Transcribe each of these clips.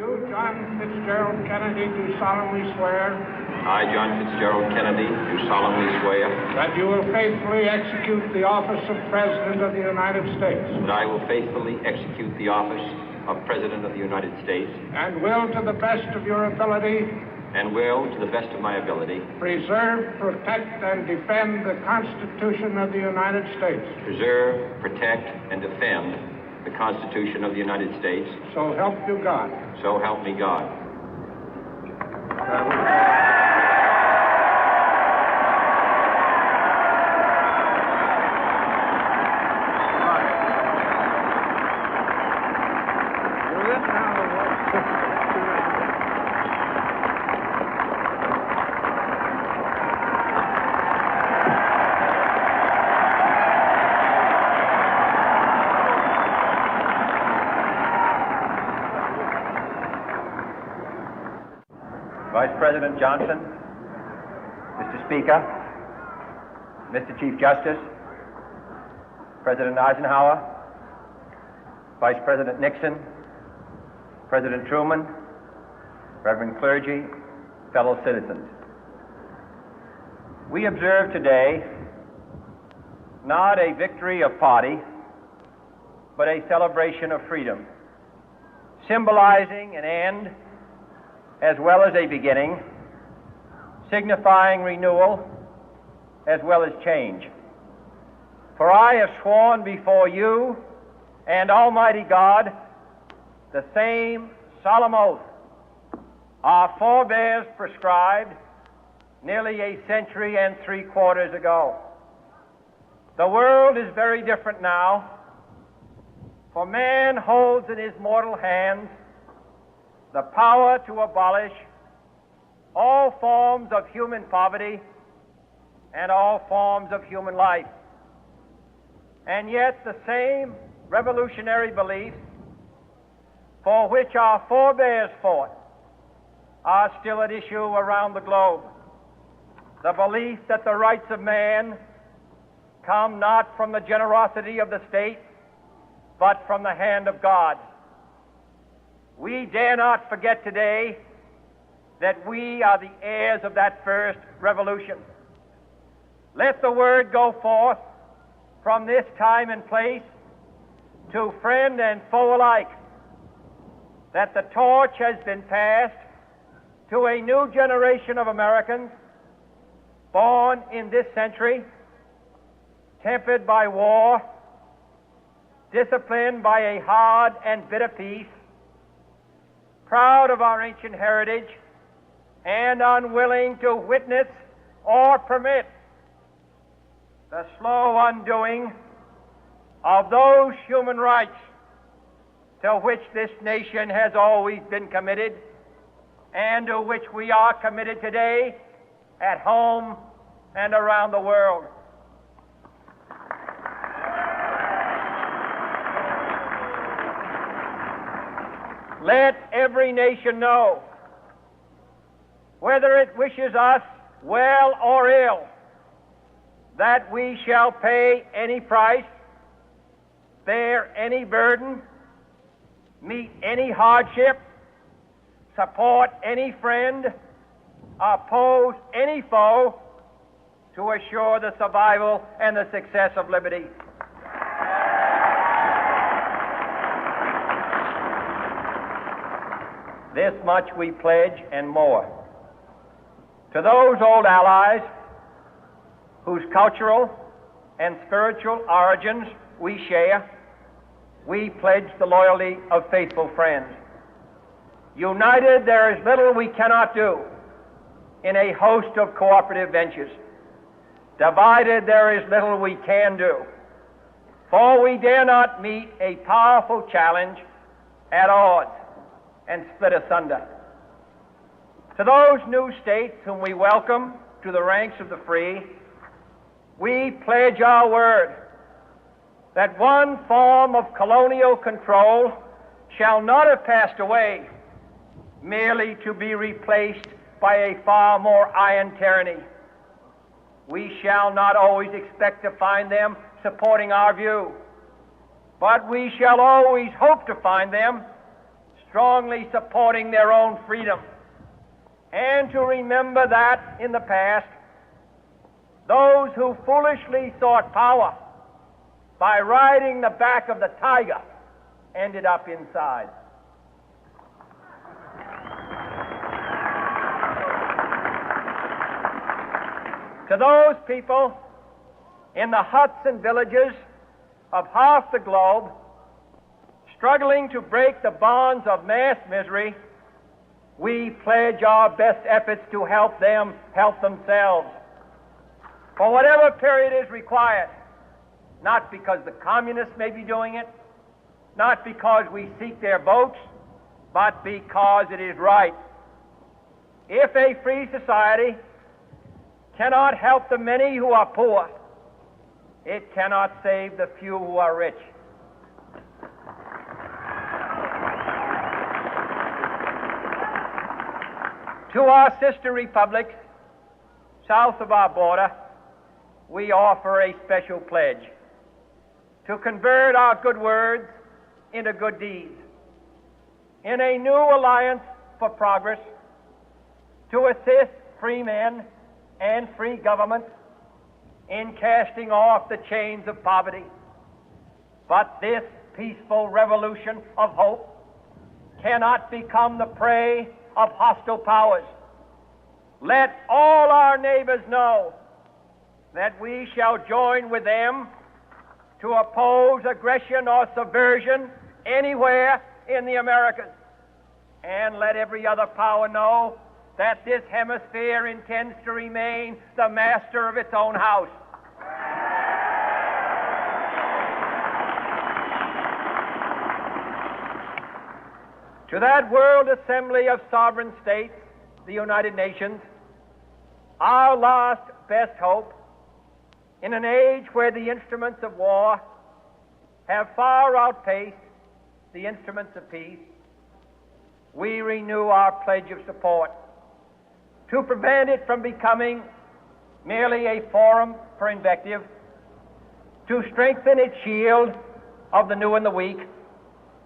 You, John Fitzgerald Kennedy, do solemnly swear. I, John Fitzgerald Kennedy, do solemnly swear. That you will faithfully execute the office of President of the United States. That I will faithfully execute the office of President of the United States. And will, to the best of your ability. And will, to the best of my ability. Preserve, protect, and defend the Constitution of the United States. Preserve, protect, and defend the Constitution of the United States. So help you God. So help me God. Vice President Johnson, Mr. Speaker, Mr. Chief Justice, President Eisenhower, Vice President Nixon, President Truman, Reverend clergy, fellow citizens. We observe today not a victory of party, but a celebration of freedom, symbolizing an end as well as a beginning, signifying renewal as well as change. For I have sworn before you and Almighty God the same solemn oath our forebears prescribed nearly a century and 3/4 ago. The world is very different now, for man holds in his mortal hands the power to abolish all forms of human poverty and all forms of human life. And yet the same revolutionary beliefs for which our forebears fought are still at issue around the globe. The belief that the rights of man come not from the generosity of the state, but from the hand of God. We dare not forget today that we are the heirs of that first revolution. Let the word go forth from this time and place to friend and foe alike that the torch has been passed to a new generation of Americans born in this century, tempered by war, disciplined by a hard and bitter peace, proud of our ancient heritage, and unwilling to witness or permit the slow undoing of those human rights to which this nation has always been committed and to which we are committed today at home and around the world. Let every nation know, whether it wishes us well or ill, that we shall pay any price, bear any burden, meet any hardship, support any friend, oppose any foe to assure the survival and the success of liberty. This much we pledge and more. To those old allies whose cultural and spiritual origins we share, we pledge the loyalty of faithful friends. United, there is little we cannot do in a host of cooperative ventures. Divided, there is little we can do, for we dare not meet a powerful challenge at odds and split asunder. To those new states whom we welcome to the ranks of the free, we pledge our word that one form of colonial control shall not have passed away merely to be replaced by a far more iron tyranny. We shall not always expect to find them supporting our view, but we shall always hope to find them strongly supporting their own freedom, and to remember that in the past, those who foolishly sought power by riding the back of the tiger ended up inside. To those people in the huts and villages of half the globe struggling to break the bonds of mass misery, we pledge our best efforts to help them help themselves for whatever period is required, not because the communists may be doing it, not because we seek their votes, but because it is right. If a free society cannot help the many who are poor, it cannot save the few who are rich. To our sister republics south of our border, we offer a special pledge to convert our good words into good deeds, in a new alliance for progress, to assist free men and free governments in casting off the chains of poverty. But this peaceful revolution of hope cannot become the prey of hostile powers. Let all our neighbors know that we shall join with them to oppose aggression or subversion anywhere in the Americas. And let every other power know that this hemisphere intends to remain the master of its own house. To that World Assembly of Sovereign States, the United Nations, our last best hope, in an age where the instruments of war have far outpaced the instruments of peace, we renew our pledge of support to prevent it from becoming merely a forum for invective, to strengthen its shield of the new and the weak,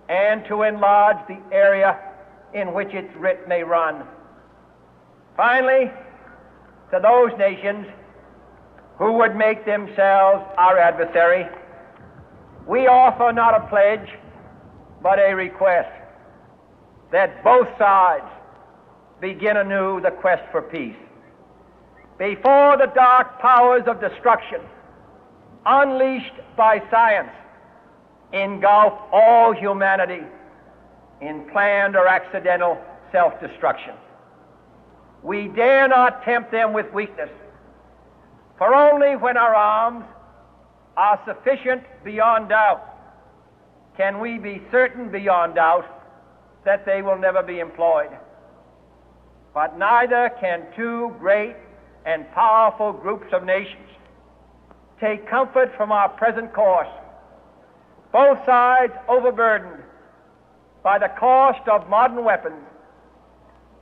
and to enlarge the area in which its writ may run. Finally, to those nations who would make themselves our adversary, we offer not a pledge, but a request that both sides begin anew the quest for peace. Before the dark powers of destruction, unleashed by science, engulf all humanity in planned or accidental self-destruction, we dare not tempt them with weakness, for only when our arms are sufficient beyond doubt can we be certain beyond doubt that they will never be employed. But neither can two great and powerful groups of nations take comfort from our present course, both sides overburdened by the cost of modern weapons,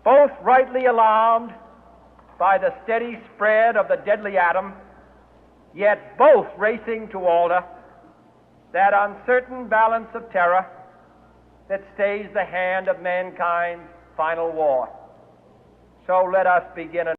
both rightly alarmed by the steady spread of the deadly atom, yet both racing to alter that uncertain balance of terror that stays the hand of mankind's final war. So let us begin